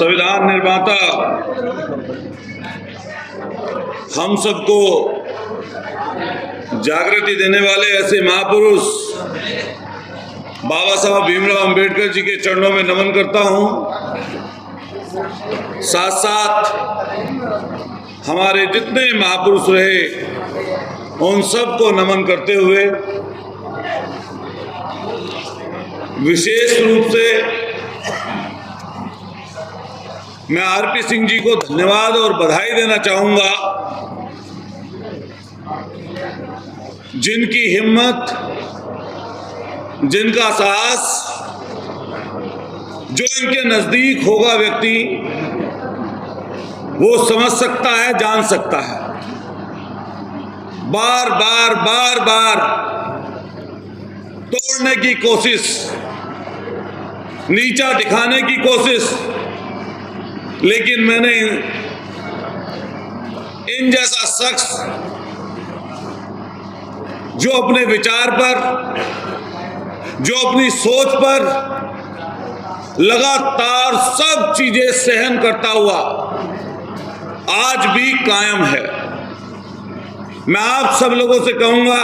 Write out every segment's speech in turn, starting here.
संविधान निर्माता हम सबको जागृति देने वाले ऐसे महापुरुष बाबा साहब भीमराव अंबेडकर जी के चरणों में नमन करता हूं। साथ साथ हमारे जितने महापुरुष रहे उन सबको नमन करते हुए विशेष रूप से मैं आरपी सिंह जी को धन्यवाद और बधाई देना चाहूंगा, जिनकी हिम्मत, जिनका साहस, जो इनके नजदीक होगा व्यक्ति वो समझ सकता है, जान सकता है। बार बार तोड़ने की कोशिश, नीचा दिखाने की कोशिश, लेकिन मैंने इन जैसा शख्स जो अपने विचार पर, जो अपनी सोच पर लगातार सब चीजें सहन करता हुआ आज भी कायम है। मैं आप सब लोगों से कहूंगा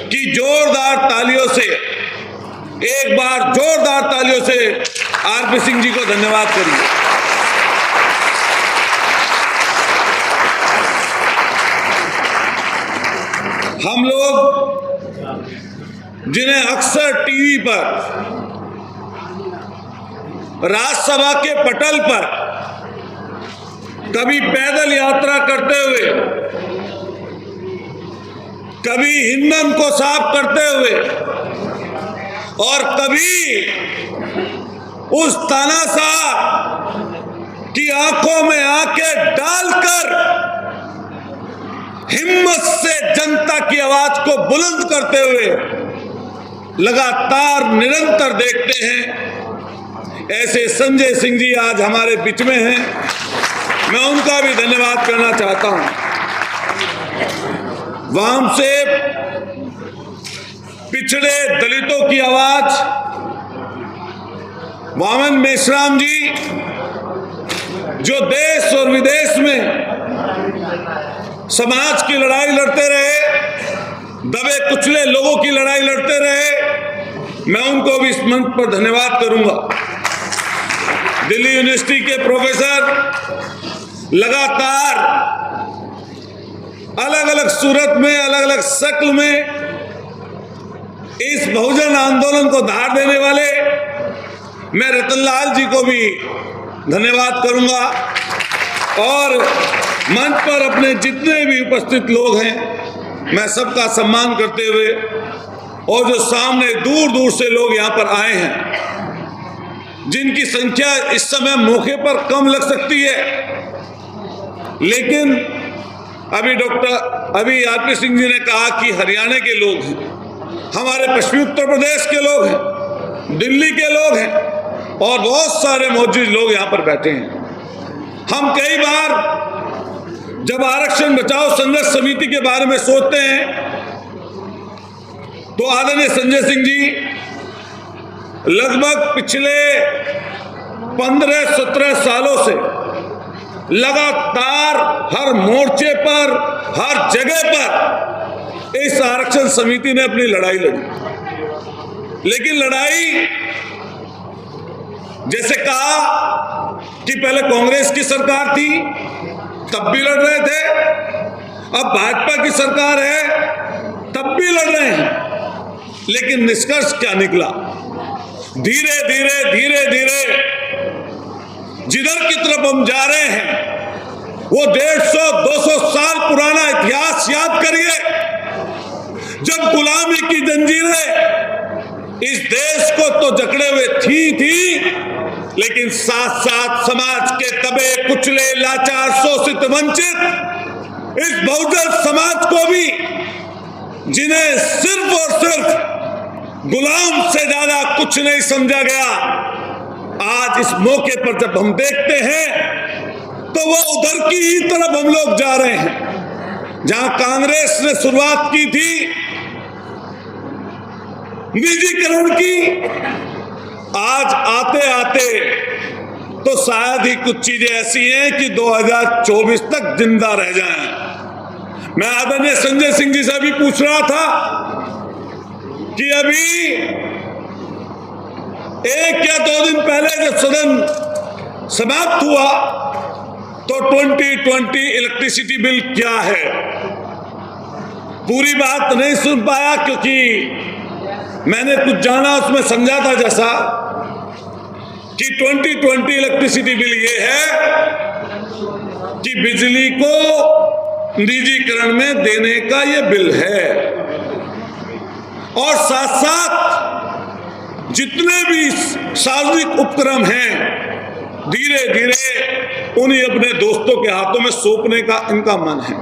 कि जोरदार तालियों से, एक बार जोरदार तालियों से आरपी सिंह जी को धन्यवाद करिए। हम लोग जिन्हें अक्सर टीवी पर, राज्यसभा के पटल पर कभी पैदल यात्रा करते हुए, कभी ईंधन को साफ करते हुए और कभी उस तानाशाह की आंखों में आंखें डालकर हिम्मत से जनता की आवाज को बुलंद करते हुए लगातार निरंतर देखते हैं, ऐसे संजय सिंह जी आज हमारे बीच में हैं। मैं उनका भी धन्यवाद करना चाहता हूं। वाम से पिछड़े दलितों की आवाज वामन मेश्राम जी, जो देश और विदेश में समाज की लड़ाई लड़ते रहे, दबे कुचले लोगों की लड़ाई लड़ते रहे, मैं उनको भी इस मंच पर धन्यवाद करूंगा। दिल्ली यूनिवर्सिटी के प्रोफेसर लगातार अलग अलग सूरत में, अलग अलग शक्ल में इस बहुजन आंदोलन को धार देने वाले मैं रतनलाल जी को भी धन्यवाद करूंगा। और मंच पर अपने जितने भी उपस्थित लोग हैं मैं सबका सम्मान करते हुए, और जो सामने दूर दूर से लोग यहाँ पर आए हैं, जिनकी संख्या इस समय मौके पर कम लग सकती है, लेकिन अभी आरपी सिंह जी ने कहा कि हरियाणा के लोग हैं, हमारे पश्चिमी उत्तर प्रदेश के लोग हैं, दिल्ली के लोग हैं और बहुत सारे मौजूद लोग यहाँ पर बैठे हैं। हम कई बार जब आरक्षण बचाओ संघर्ष समिति के बारे में सोचते हैं तो आदरणीय संजय सिंह जी लगभग पिछले 15-17 सालों से लगातार हर मोर्चे पर, हर जगह पर इस आरक्षण समिति ने अपनी लड़ाई लड़ी। लेकिन लड़ाई, जैसे कहा कि पहले कांग्रेस की सरकार थी तब भी लड़ रहे थे, अब भाजपा की सरकार है तब भी लड़ रहे हैं, लेकिन निष्कर्ष क्या निकला? धीरे धीरे जिधर की तरफ हम जा रहे हैं वो 150-200 साल पुराना इतिहास याद करिए, जब गुलामी की जंजीरें इस देश को तो जकड़े हुए थी, लेकिन साथ साथ समाज के दबे कुचले, लाचार, शोषित, वंचित इस बहुजन समाज को भी, जिन्हें सिर्फ और सिर्फ गुलाम से ज्यादा कुछ नहीं समझा गया, आज इस मौके पर जब हम देखते हैं तो वो उधर की ही तरफ हम लोग जा रहे हैं जहां कांग्रेस ने शुरुआत की थी निजीकरण की। आज आते आते तो शायद ही कुछ चीजें ऐसी हैं कि 2024 तक जिंदा रह जाएं। मैं आदरणीय संजय सिंह जी से भी पूछ रहा था कि अभी 1 या 2 दिन पहले जब सदन समाप्त हुआ तो 2020 इलेक्ट्रिसिटी बिल क्या है, पूरी बात नहीं सुन पाया, क्योंकि मैंने कुछ जाना उसमें समझा था जैसा कि 2020 इलेक्ट्रिसिटी बिल ये है कि बिजली को निजीकरण में देने का ये बिल है, और साथ साथ जितने भी सार्वजनिक उपक्रम हैं धीरे धीरे उन्हें अपने दोस्तों के हाथों में सौंपने का इनका मन है।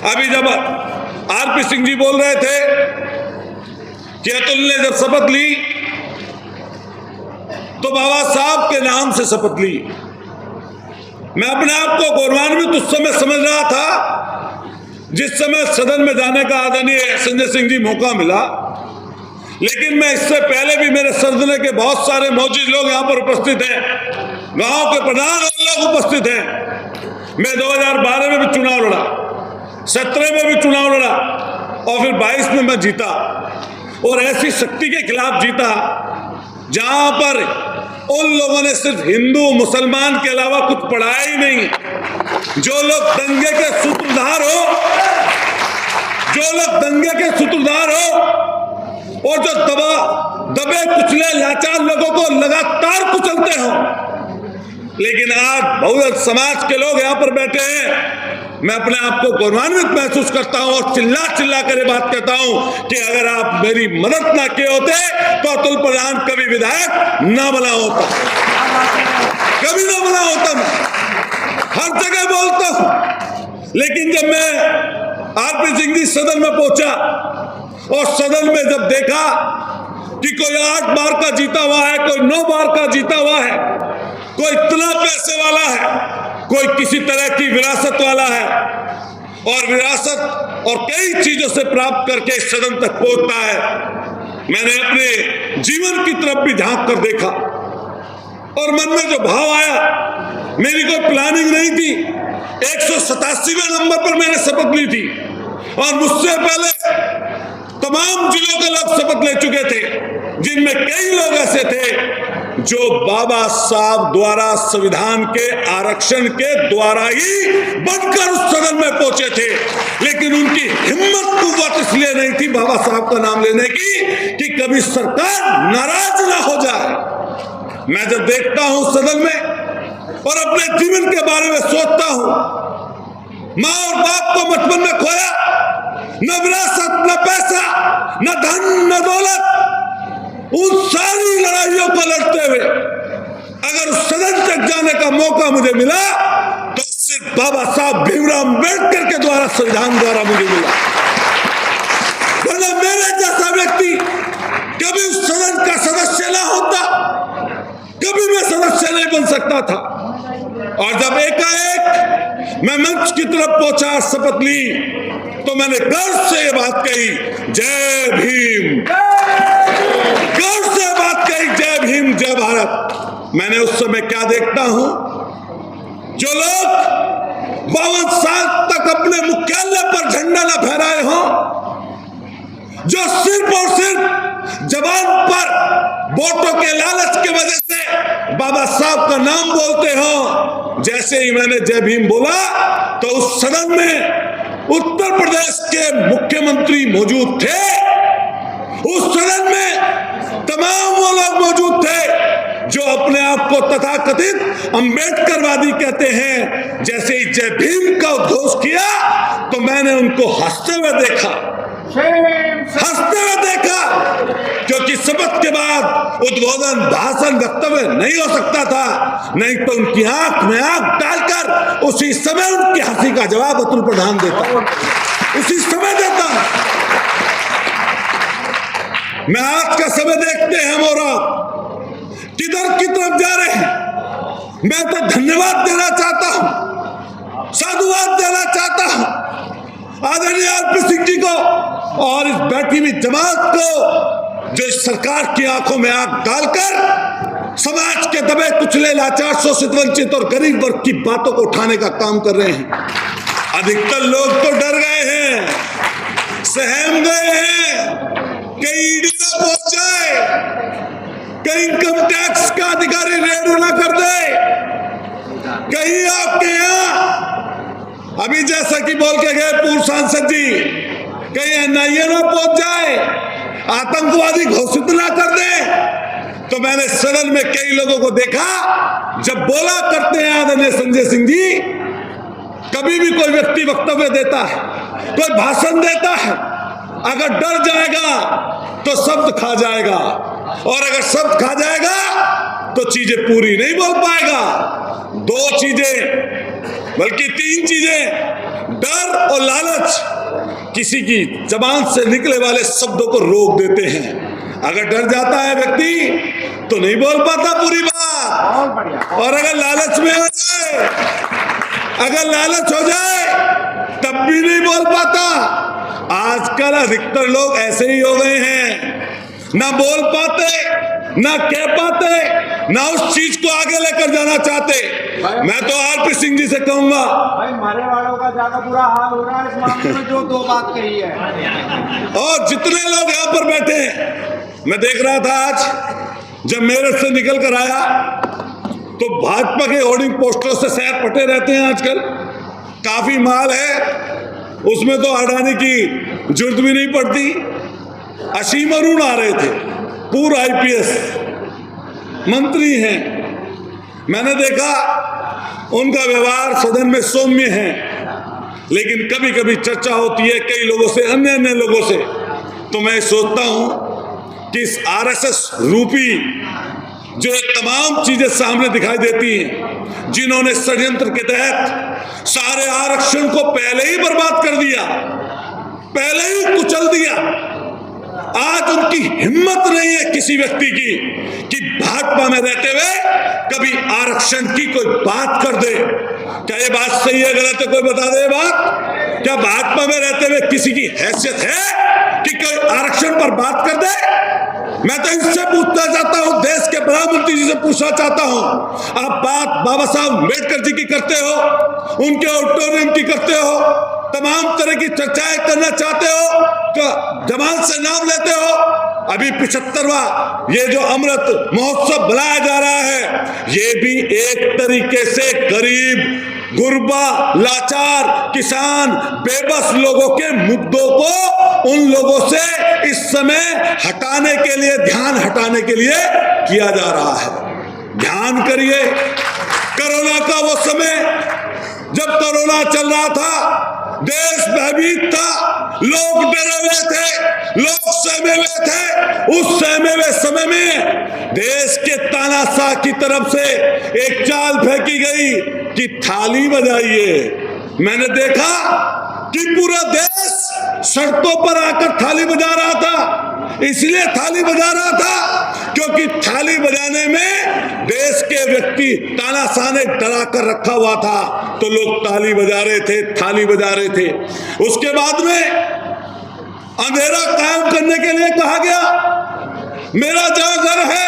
अभी जब आरपी सिंह जी बोल रहे थे कि अतुल ने जब शपथ ली तो बाबा साहब के नाम से शपथ ली। मैं अपने आप को गौरवान्वित उस समय समझ रहा था जिस समय सदन में जाने का आदरणीय संजय सिंह जी मौका मिला, लेकिन मैं इससे पहले भी मेरे सदन के बहुत सारे मौजूद लोग यहाँ पर उपस्थित हैं, गांव के प्रधान लोग उपस्थित हैं। मैं 2012 में भी चुनाव लड़ा, 17 में भी चुनाव लड़ा और फिर 22 में मैं जीता, और ऐसी शक्ति के खिलाफ जीता जहां पर उन लोगों ने सिर्फ हिंदू मुसलमान के अलावा कुछ पढ़ाया ही नहीं। जो लोग दंगे के सूत्रधार हो, और जो दबे कुचले लाचार लोगों को लगातार कुचलते हो, लेकिन आज बहुजन समाज के लोग यहाँ पर बैठे हैं। मैं अपने आप को गौरवान्वित महसूस करता हूं और चिल्ला चिल्ला कर बात कहता हूं कि अगर आप मेरी मदद ना किए होते तो अतुल प्रधान कभी विधायक ना बना होता, कभी ना बना होता। मैं हर जगह बोलता हूं, लेकिन जब मैं आरपी सिंह जी सदन में पहुंचा और सदन में जब देखा कि कोई 8 बार का जीता हुआ है, कोई 9 बार का जीता हुआ है, कोई इतना पैसे वाला है, कोई किसी तरह की विरासत वाला है, और विरासत और कई चीजों से प्राप्त करके इस सदन तक पहुंचता है। मैंने अपने जीवन की तरफ भी झांक कर देखा और मन में जो भाव आया, मेरी कोई प्लानिंग नहीं थी। 187वें नंबर पर मैंने शपथ ली थी और मुझसे पहले तमाम जिलों के लोग शपथ ले चुके थे, जिनमें कई लोग ऐसे थे जो बाबा साहब द्वारा संविधान के आरक्षण के द्वारा ही बनकर उस सदन में पहुंचे थे, लेकिन उनकी हिम्मत कुव्वत इसलिए नहीं थी बाबा साहब का नाम लेने की कि कभी सरकार नाराज ना हो जाए। मैं जब देखता हूं सदन में और अपने जीवन के बारे में सोचता हूं, मां और बाप को बचपन में खोया, न विरासत, न पैसा, न धन, न दौलत, उन सारी लड़ाइयों को लड़ते हुए अगर उस सदन तक जाने का मौका मुझे मिला तो सिर्फ बाबा साहब भीमराव अम्बेडकर के द्वारा, संविधान द्वारा मुझे मिला। वरना मेरे जैसा व्यक्ति कभी उस सदन का सदस्य ना होता, कभी मैं सदस्य नहीं बन सकता था। और जब एकाएक मैं मंच की तरफ पहुंचा, शपथ ली, तो मैंने गर्व से ये बात कही, जय भीम, गर्व से बात कही, जय भीम, जय भारत। मैंने उस समय क्या देखता हूं, जो लोग 52 साल तक अपने मुख्यालय पर झंडा न फहराए हों, जो सिर्फ और सिर्फ जबान पर वोटों के लालच की वजह से बाबा साहब का नाम बोलते हो, जैसे ही मैंने जय भीम बोला तो उस सदन में उत्तर प्रदेश के मुख्यमंत्री मौजूद थे, उस सदन में तमाम वो लोग मौजूद थे जो अपने आप को तथाकथित अम्बेडकरवादी कहते हैं। जैसे ही जय भीम का उद्घोष किया तो मैंने उनको हंसते हुए देखा, क्योंकि शपथ के बाद उद्बोधन, भाषण, वक्तव्य नहीं हो सकता था, नहीं तो उनकी आंख में आंख डालकर उसी समय उनकी हंसी का जवाब अतुल प्रधान देता, उसी समय देता। मैं आज का समय देखते हैं हम और आप किधर की तरफ जा रहे हैं। मैं तो धन्यवाद देना चाहता हूं, साधुवाद देना चाहता हूं आदरणीय आरपी सिंह जी को और इस बैठी हुई जमात को, जो इस सरकार की आंखों में आंख डालकर समाज के दबे कुचले लाचार शोषित वंचित और गरीब वर्ग की बातों को उठाने का काम कर रहे हैं। अधिकतर लोग तो डर गए हैं, सहम गए हैं, कहीं ईडी ना पहुंच जाए, कहीं इनकम टैक्स का अधिकारी रेड ना कर दे, कहीं आपके यहां अभी जैसा कि बोल के गए पूर्व सांसद जी, कहीं एनआईए ना पहुंच जाए, आतंकवादी घोषित ना कर दे। तो मैंने सदन में कई लोगों को देखा, जब बोला करते हैं आदरणीय संजय सिंह जी, कभी भी कोई व्यक्ति वक्तव्य देता है, कोई भाषण देता है, अगर डर जाएगा तो शब्द खा जाएगा, और अगर शब्द खा जाएगा तो चीजें पूरी नहीं बोल पाएगा। दो चीजें बल्कि तीन चीजें, डर और लालच, किसी की जबान से निकले वाले शब्दों को रोक देते हैं। अगर डर जाता है व्यक्ति तो नहीं बोल पाता पूरी बात, और अगर लालच में हो जाए, अगर लालच हो जाए तब भी नहीं बोल पाता। आजकल अधिकतर लोग ऐसे ही हो गए हैं, ना बोल पाते, ना कह पाते, ना उस चीज को आगे लेकर जाना चाहते। मैं तो आरपी सिंह जी से कहूंगा, भाई मरने वालों का ज्यादा बुरा हाल हो रहा है इस मामले में, जो दो बात कही है। और जितने लोग यहाँ पर बैठे हैं, मैं देख रहा था आज जब मेरठ से निकल कर आया तो भाजपा के होर्डिंग पोस्टरों से शहर पटे रहते हैं आजकल, काफी माल है, उसमें तो अडानी की जरूरत भी नहीं पड़ती। असीम अरुण आ रहे थे, पूर्व आईपीएस मंत्री हैं, मैंने देखा उनका व्यवहार सदन में सौम्य है, लेकिन कभी कभी चर्चा होती है कई लोगों से, अन्य लोगों से, तो मैं सोचता हूं कि इस आरएसएस रूपी जो तमाम चीजें सामने दिखाई देती हैं, जिन्होंने षड्यंत्र के तहत सारे आरक्षण को पहले ही बर्बाद कर दिया, पहले ही कुचल दिया, आज उनकी हिम्मत नहीं है किसी व्यक्ति की कि भाजपा में रहते हुए कभी आरक्षण की कोई बात कर दे। क्या ये बात सही है गलत है, कोई बता दे बात? क्या भाजपा में रहते हुए किसी की हैसियत है कि कोई आरक्षण पर बात कर दे? मैं तो इनसे पूछना चाहता हूं, देश के प्रधानमंत्री जी से पूछना चाहता हूं, आप बात बाबा साहब अम्बेडकर जी की करते हो, उनके ऑडिटोरियम की करते हो, तमाम तरह की चर्चाएं करना चाहते हो, तो जबान से नाम लेते हो। अभी 75वां ये जो अमृत महोत्सव बनाया जा रहा है, ये भी एक तरीके से गरीब, गुरबा, लाचार, किसान, बेबस लोगों के मुद्दों को उन लोगों से इस समय हटाने के लिए, ध्यान हटाने के लिए किया जा रहा है। ध्यान करिए, कोरोना का वो समय जब कोरोना चल रहा था, देश भयभीत था, लोग डरे हुए थे, लोग सहमे हुए थे। उस सहमे हुए समय में देश के तानाशाह की तरफ से एक चाल फेंकी गई कि थाली बजाइए। मैंने देखा कि पूरा देश सड़कों पर आकर थाली बजा रहा था। इसलिए थाली बजा रहा था क्योंकि थाली बजाने में देश के व्यक्ति तानाशाह ने डरा कर रखा हुआ था, तो लोग ताली बजा रहे थे, थाली बजा रहे थे। उसके बाद में अंधेरा कायम करने के लिए कहा गया, मेरा जहां घर है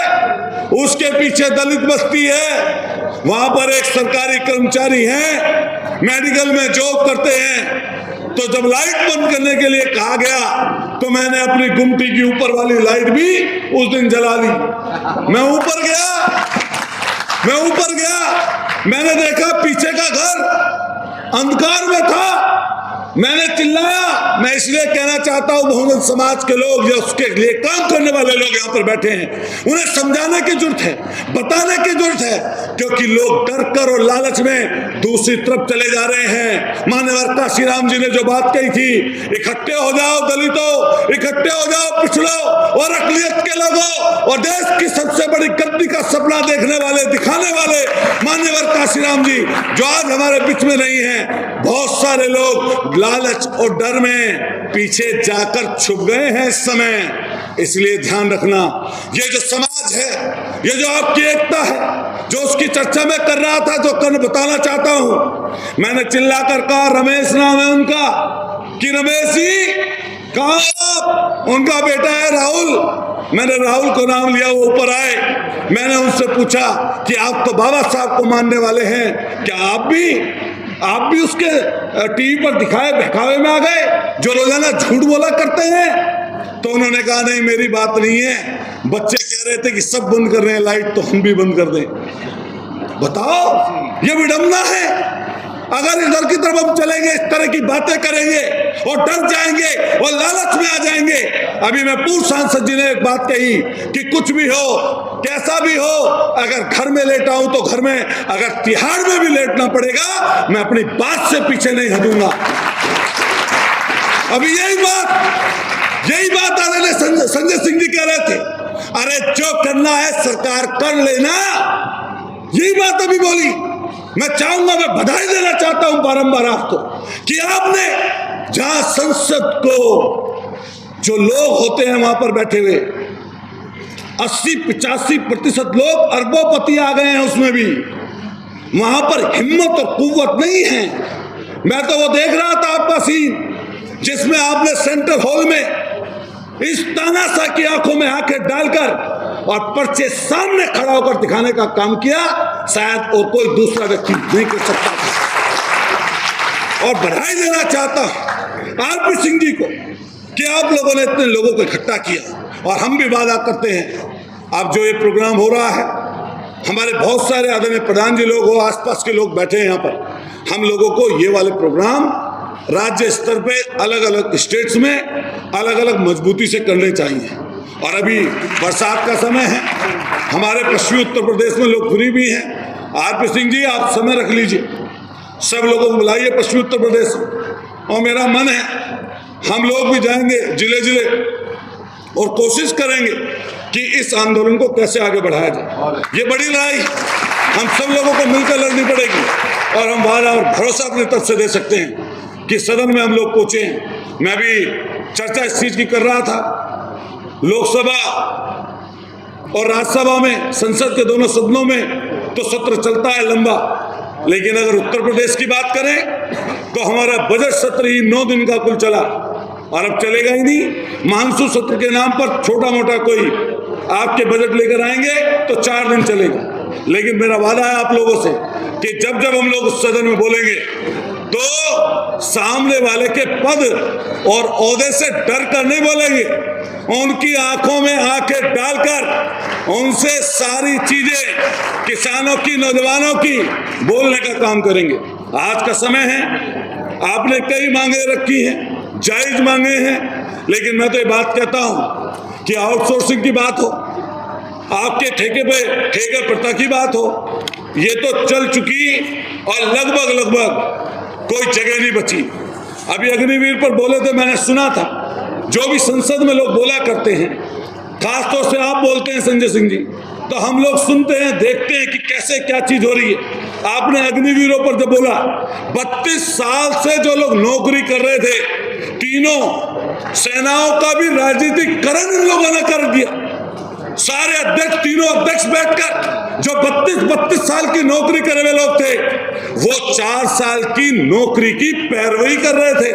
उसके पीछे दलित बस्ती है, वहां पर एक सरकारी कर्मचारी है, मेडिकल में जॉब करते हैं। तो जब लाइट बंद करने के लिए कहा गया तो मैंने अपनी गुमटी की ऊपर वाली लाइट भी उस दिन जला ली। मैं ऊपर गया, मैंने देखा पीछे का घर अंधकार में था। मैंने चिल्लाया। मैं इसलिए कहना चाहता हूं, बहुजन समाज के लोग या उसके लिए काम करने वाले लोग यहाँ पर बैठे हैं, उन्हें समझाने की जरूरत है, बताने की जरूरत है, क्योंकि लोग डर कर और लालच में दूसरी तरफ चले जा रहे हैं। मान्यवर काशीराम जी ने जो बात कही थी, इकट्ठे हो जाओ दलितों, इकट्ठे हो जाओ पिछड़ों और अकलियत के लोगों, और देश की सबसे बड़ी गद्दी का सपना देखने वाले, दिखाने वाले मान्यवर काशीराम जी जो आज हमारे बीच में नहीं है। बहुत सारे लोग लालच और डर में पीछे जाकर छुप गए हैं इस समय। इसलिए ध्यान रखना, ये जो समाज है, ये जो आपकी एकता है, जो उसकी चर्चा में कर रहा था, जो कर बताना चाहता हूं, मैंने चिल्लाकर कहा, रमेश नाम है उनका, कि रमेश जी कहाँ आप? उनका बेटा है राहुल। मैंने राहुल को नाम लिया, वो ऊपर आए। मैंने उनसे पूछा कि आप तो बाबा साहब को मानने वाले हैं, क्या आप भी उसके टीवी पर दिखाए बहकावे में आ गए जो रोजाना झूठ बोला करते हैं? तो उन्होंने कहा नहीं, मेरी बात नहीं है, बच्चे कह रहे थे कि सब बंद कर रहे हैं लाइट, तो हम भी बंद कर दें। बताओ, ये विडंबना है। अगर इधर की तरफ हम चलेंगे, इस तरह की बातें करेंगे और डर जाएंगे और लालच में आ जाएंगे। अभी मैं पूर्व सांसद जी ने एक बात कही कि कुछ भी हो, कैसा भी हो, अगर घर में लेटा हूं तो घर में, अगर तिहाड़ में भी लेटना पड़ेगा, मैं अपनी बात से पीछे नहीं हटूंगा। अभी यही बात आदरणीय संजय सिंह जी कह रहे थे, अरे जो करना है सरकार कर लेना, यही बात अभी बोली। मैं चाहूंगा, मैं बधाई देना चाहता हूं बारंबार आपको कि आपने जहां संसद को जो लोग होते हैं वहां पर बैठे हुए 80-85% लोग अरबोपति आ गए हैं, उसमें भी वहां पर हिम्मत और कुव्वत नहीं है। मैं तो वो देख रहा था आपका सीन जिसमें आपने सेंट्रल हॉल में इस तानाशाह की आंखों में आंखें डालकर और पर्चे सामने खड़ा होकर दिखाने का काम किया, शायद और कोई दूसरा व्यक्ति नहीं कर सकता था। और बधाई देना चाहता हूं आरपी सिंह जी को कि आप लोगों ने इतने लोगों को इकट्ठा किया। और हम भी वादा करते हैं, अब जो ये प्रोग्राम हो रहा है, हमारे बहुत सारे आदरणीय प्रधान जी लोग हो, आसपास के लोग बैठे हैं यहाँ पर, हम लोगों को ये वाले प्रोग्राम राज्य स्तर पे अलग अलग स्टेट्स में अलग अलग मजबूती से करने चाहिए। और अभी बरसात का समय है, हमारे पश्चिमी उत्तर प्रदेश में लोग फ्री भी हैं। आरपी सिंह जी, आप समय रख लीजिए, सब लोगों को बुलाइए पश्चिमी उत्तर प्रदेश में। और मेरा मन है हम लोग भी जाएंगे जिले जिले और कोशिश करेंगे कि इस आंदोलन को कैसे आगे बढ़ाया जाए। ये बड़ी लड़ाई हम सब लोगों को मिलकर लड़नी पड़ेगी। और हम वादा और भरोसा अपनी तरफ से दे सकते हैं कि सदन में हम लोग पहुंचे हैं। मैं भी चर्चा इस चीज की कर रहा था, लोकसभा और राज्यसभा में, संसद के दोनों सदनों में तो सत्र चलता है लंबा, लेकिन अगर उत्तर प्रदेश की बात करें तो हमारा बजट सत्र ही 9 दिन का कुल चला और अब चलेगा ही नहीं। मानसून सत्र के नाम पर छोटा मोटा कोई आपके बजट लेकर आएंगे तो 4 दिन चलेगा। लेकिन मेरा वादा है आप लोगों से कि जब जब हम लोग उस सदन में बोलेंगे तो सामने वाले के पद और ओहदे से डर कर नहीं बोलेंगे, उनकी आंखों में आंखें डालकर उनसे सारी चीजें किसानों की, नौजवानों की बोलने का काम करेंगे। आज का समय है, आपने कई मांगे रखी हैं, जायज मांगे हैं, लेकिन मैं तो ये बात कहता हूं कि आउटसोर्सिंग की बात हो, आपके ठेके पे ठेका प्रथा की बात हो, ये तो चल चुकी और लगभग कोई जगह नहीं बची। अभी अग्निवीर पर बोले थे, मैंने सुना था, जो भी संसद में लोग बोला करते हैं, खासतौर से आप बोलते हैं संजय सिंह जी, तो हम लोग सुनते हैं, देखते हैं कि कैसे क्या चीज हो रही है। आपने अग्निवीरों पर जब बोला, 32 साल से जो लोग नौकरी कर रहे थे, तीनों सेनाओं का भी राजनीतिकरण इन लोगों ने कर दिया। सारे अध्यक्ष, तीनों अध्यक्ष बैठकर जो 32 साल की नौकरी करे हुए लोग थे, वो 4 साल की नौकरी की पैरवी कर रहे थे।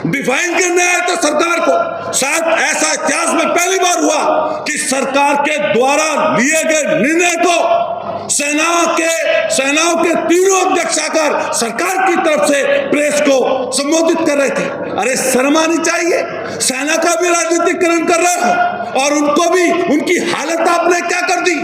डिफाइन करने आए थे सरकार को। शायद ऐसा इतिहास में पहली बार हुआ कि सरकार के द्वारा लिए गए निर्णय को सेनाओं के तीनों अध्यक्ष आकर सरकार की तरफ से प्रेस को संबोधित कर रहे थे। अरे शर्म आनी चाहिए, सेना का भी राजनीतिकरण कर रहे हो और उनको भी, उनकी हालत आपने क्या कर दी।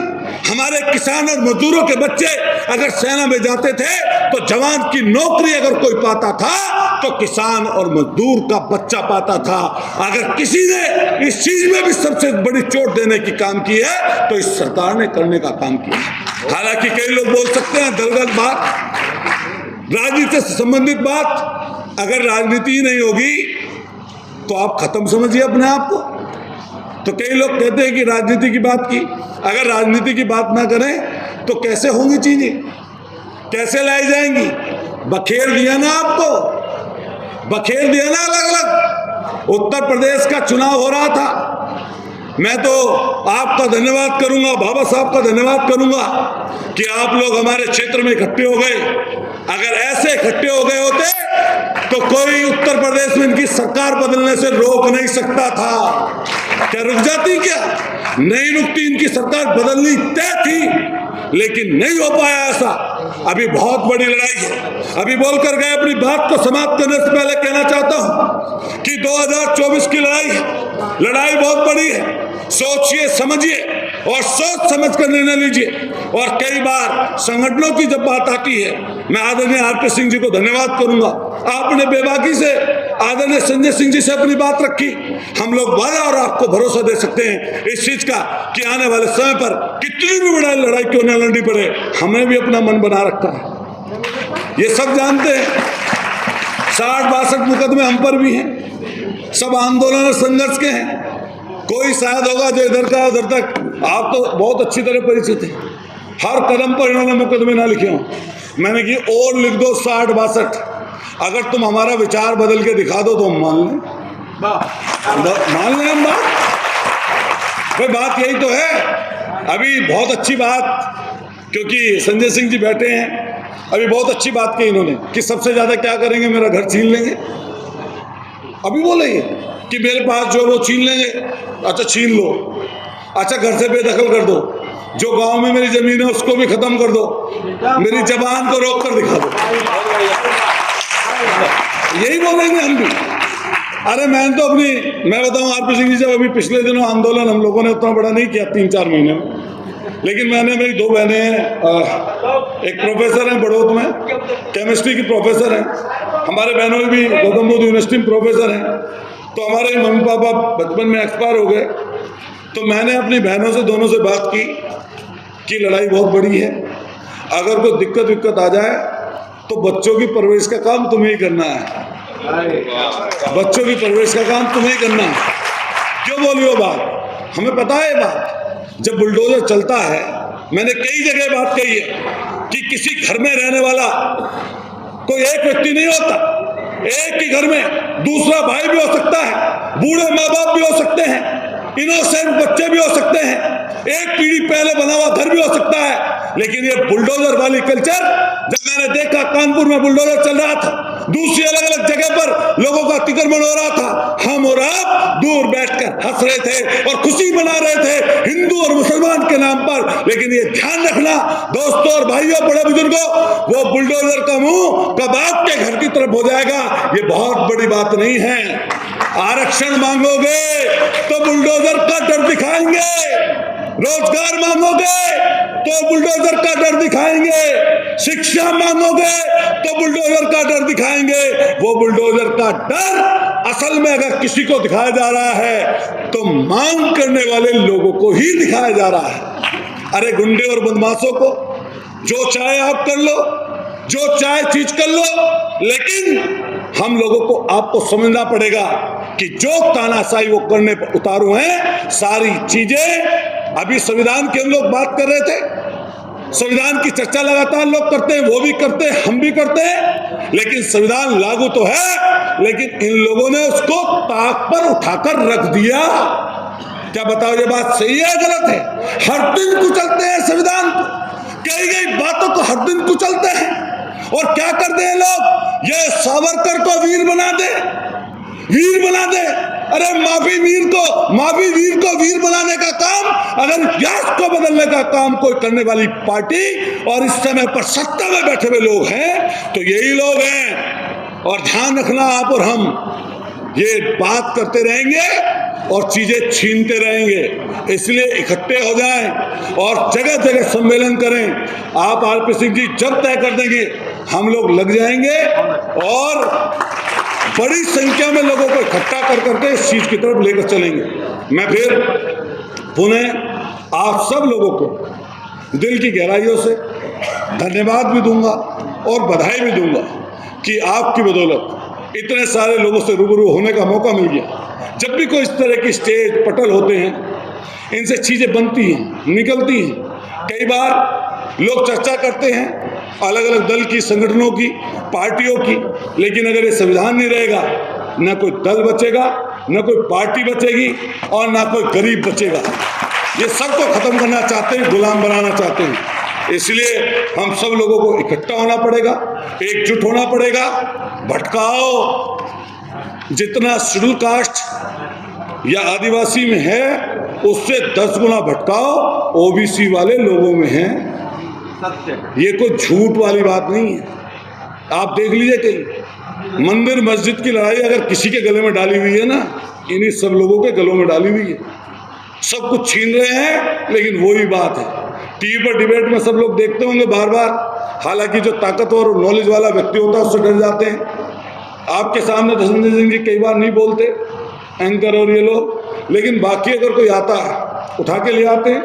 हमारे किसान और मजदूरों के बच्चे अगर सेना में जाते थे तो जवान की नौकरी अगर कोई पाता था तो किसान और मजदूर का बच्चा पाता था। अगर किसी ने इस चीज में भी सबसे बड़ी चोट देने की काम की है तो इस सरकार ने करने का काम किया। हालांकि कई लोग बोल सकते हैं दलगत बात, राजनीति से संबंधित बात, अगर राजनीति ही नहीं होगी तो आप खत्म समझिए अपने आप को। तो कई लोग कहते हैं कि राजनीति की बात की, अगर राजनीति की बात ना करें तो कैसे होंगी चीजें, कैसे लाई जाएंगी। बखेर दिया ना आपको, बखेर दिया ना अलग अलग। उत्तर प्रदेश का चुनाव हो रहा था, मैं तो आपका धन्यवाद करूंगा, बाबा साहब का धन्यवाद करूंगा कि आप लोग हमारे क्षेत्र में इकट्ठे हो गए अगर ऐसे इकट्ठे हो गए होते तो कोई उत्तर प्रदेश में इनकी सरकार बदलने से रोक नहीं सकता था। क्या रुक जाती? क्या नहीं रुकती? इनकी सरकार बदलनी तय थी, लेकिन नहीं हो पाया ऐसा। अभी बहुत बड़ी लड़ाई है। अभी बोलकर गए, अपनी बात को समाप्त करने से पहले कहना चाहता हूं कि 2024 की लड़ाई बहुत बड़ी है। सोचिए, समझिए और सोच समझ कर निर्णय लीजिए। और कई बार संगठनों की जब बात आती है, मैं आदरणीय आरपी सिंह जी को धन्यवाद करूंगा। आपने बेबाकी से आदरणीय संजय सिंह जी से अपनी बात रखी। हम लोग वादा और आपको भरोसा दे सकते हैं इस चीज का कि आने वाले समय पर कितनी भी बड़ी लड़ाई क्यों न लड़नी पड़े, हमने भी अपना मन बना रखा है। ये सब जानते हैं। 60-62 मुकदमे हम पर भी हैं। सब आंदोलन और संघर्ष के हैं। कोई शायद होगा जो इधर का उधर तक, आप तो बहुत अच्छी तरह परिचित हैं। हर कदम पर इन्होंने मुकदमे ना लिखे हों। मैंने कि और लिख दो 60-62। अगर तुम हमारा विचार बदल के दिखा दो तो हम मान लें। मान लें हम बात। भाई बात यही तो है। अभी बहुत अच्छी बात, क्योंकि संजय सिंह जी बैठे हैं, अभी बहुत अच्छी बात की इन्होंने कि सबसे ज्यादा क्या करेंगे, मेरा घर छीन लेंगे। अभी बोलेंगे कि मेरे पास जो वो छीन लेंगे। अच्छा छीन लो, अच्छा घर से बेदखल कर दो, जो गांव में मेरी जमीन है उसको भी खत्म कर दो, मेरी जबान को रोक कर दिखा दो। यही बोलेंगे हम भी। अरे मैं बताऊं आरपी सिंह जी, जब अभी पिछले दिनों आंदोलन हम लोगों ने उतना बड़ा नहीं किया 3-4 महीने में, लेकिन मेरी 2 बहनें हैं। एक प्रोफेसर हैं बड़ौत में, केमिस्ट्री की प्रोफेसर हैं। हमारे बहनों में भी गौतम बुद्ध यूनिवर्सिटी में प्रोफेसर हैं। तो हमारे मम्मी पापा बचपन में एक्सपायर हो गए। तो मैंने अपनी बहनों से, दोनों से बात की कि लड़ाई बहुत बड़ी है। अगर कोई दिक्कत आ जाए तो बच्चों की परवरिश का काम तुम्हें ही करना है। बच्चों की परवरिश का काम तुम्हें ही करना है। क्यों बोली वो बात? हमें पता है बात। जब बुलडोजर चलता है, मैंने कई जगह बात कही है कि किसी घर में रहने वाला कोई एक व्यक्ति नहीं होता। एक ही घर में दूसरा भाई भी हो सकता है, बूढ़े माँ बाप भी हो सकते हैं, इनोसेंट बच्चे भी हो सकते हैं, एक पीढ़ी पहले बना हुआ घर भी हो सकता है। लेकिन ये बुलडोजर वाली कल्चर, जब मैंने देखा कानपुर में बुलडोजर चल रहा था, दूसरी अलग अलग जगह पर लोगों का अतिक्रमण हो रहा था, हम और आप दूर बैठकर हंस रहे थे और खुशी मना रहे थे हिंदू और मुसलमान के नाम पर। लेकिन ये ध्यान रखना दोस्तों और भाइयों, बड़े बुजुर्गों, वो बुलडोजर का मुंह कब आपके घर की तरफ हो जाएगा, ये बहुत बड़ी बात नहीं है। आरक्षण मांगोगे तो बुलडोजर का डर दिखाएंगे, रोजगार मांगोगे तो बुलडोजर का डर दिखाएंगे, शिक्षा मांगोगे तो बुलडोजर का डर दिखाएंगे। वो बुलडोजर का डर असल में अगर किसी को दिखाया जा रहा है तो मांग करने वाले लोगों को ही दिखाया जा रहा है। अरे गुंडे और बदमाशों को जो चाहे आप कर लो, जो चाहे चीज कर लो, लेकिन हम लोगों को आपको समझना पड़ेगा कि जो तानाशाही वो करने पर उतारू हैं, सारी चीजें। अभी संविधान की हम लोग बात कर रहे थे, संविधान की चर्चा लगातार लोग करते हैं, वो भी करते हैं, हम भी करते हैं, लेकिन संविधान लागू तो है, लेकिन इन लोगों ने उसको ताक पर उठाकर रख दिया। क्या बताओ, ये बात सही है गलत है? हर दिन कुचलते हैं संविधान को, कही गई बातों को हर दिन कुचलते हैं। और क्या करते हैं लोग? ये सावरकर को वीर बना दे, वीर बना दे। अरे माफी वीर को वीर बनाने का काम, अगर इतिहास को बदलने का काम कोई करने वाली पार्टी और इस समय पर सत्ता में बैठे हुए लोग हैं तो यही लोग हैं। और ध्यान रखना, आप और हम ये बात करते रहेंगे और चीजें छीनते रहेंगे। इसलिए इकट्ठे हो जाएं और जगह जगह सम्मेलन करें। आप आरपी सिंह जी जब तय कर देंगे, हम लोग लग जाएंगे और बड़ी संख्या में लोगों को इकट्ठा कर करके इस चीज की तरफ लेकर चलेंगे। मैं फिर पुनः आप सब लोगों को दिल की गहराइयों से धन्यवाद भी दूंगा और बधाई भी दूंगा कि आपकी बदौलत इतने सारे लोगों से रूबरू होने का मौका मिल गया। जब भी कोई इस तरह की स्टेज पटल होते हैं, इनसे चीजें बनती हैं, निकलती हैं। कई बार लोग चर्चा करते हैं अलग अलग दल की, संगठनों की, पार्टियों की, लेकिन अगर ये संविधान नहीं रहेगा, न कोई दल बचेगा, न कोई पार्टी बचेगी और न कोई गरीब बचेगा। ये सबको खत्म करना चाहते हैं, गुलाम बनाना चाहते हैं। इसलिए हम सब लोगों को इकट्ठा होना पड़ेगा, एकजुट होना पड़ेगा। भटकाओ जितना शेड्यूल कास्ट या आदिवासी में है उससे 10 गुना भटकाओ ओबीसी वाले लोगों में है। सत्य। ये कोई झूठ वाली बात नहीं है। आप देख लीजिए कहीं मंदिर मस्जिद की लड़ाई अगर किसी के गले में डाली हुई है ना, इन्हीं सब लोगों के गलों में डाली हुई है। सब कुछ छीन रहे हैं, लेकिन वही बात है। टीवी पर डिबेट में सब लोग देखते होंगे बार बार, हालांकि जो ताकतवर और नॉलेज वाला व्यक्ति होता है उससे डर जाते हैं। आपके सामने तो संजय सिंह जी कई बार नहीं बोलते, एंकर और ये लोग, लेकिन बाकी अगर कोई आता है उठा के ले आते हैं।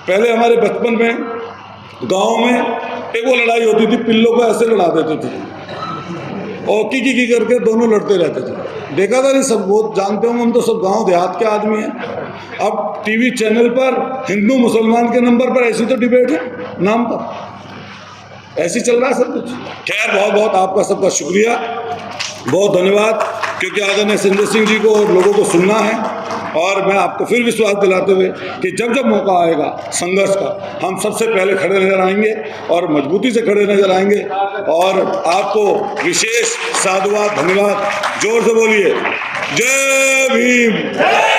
पहले हमारे बचपन में गांव में एक वो लड़ाई होती थी, पिल्लों को ऐसे लड़ा देते थे और की करके दोनों लड़ते रहते थे। देखा था नहीं, सब बहुत जानते होंगे, हम तो सब गांव देहात के आदमी हैं। अब टीवी चैनल पर हिंदू मुसलमान के नंबर पर ऐसी तो डिबेट है नाम पर, ऐसे चल रहा है सब कुछ। खैर बहुत बहुत आपका सबका शुक्रिया, बहुत धन्यवाद, क्योंकि आदरणीय संजय सिंह जी को और लोगों को सुनना है। और मैं आपको फिर विश्वास दिलाते हुए कि जब जब मौका आएगा संघर्ष का, हम सबसे पहले खड़े नजर आएंगे और मजबूती से खड़े नजर आएंगे। और आपको विशेष साधुवाद, धन्यवाद। जोर से बोलिए जय भीम।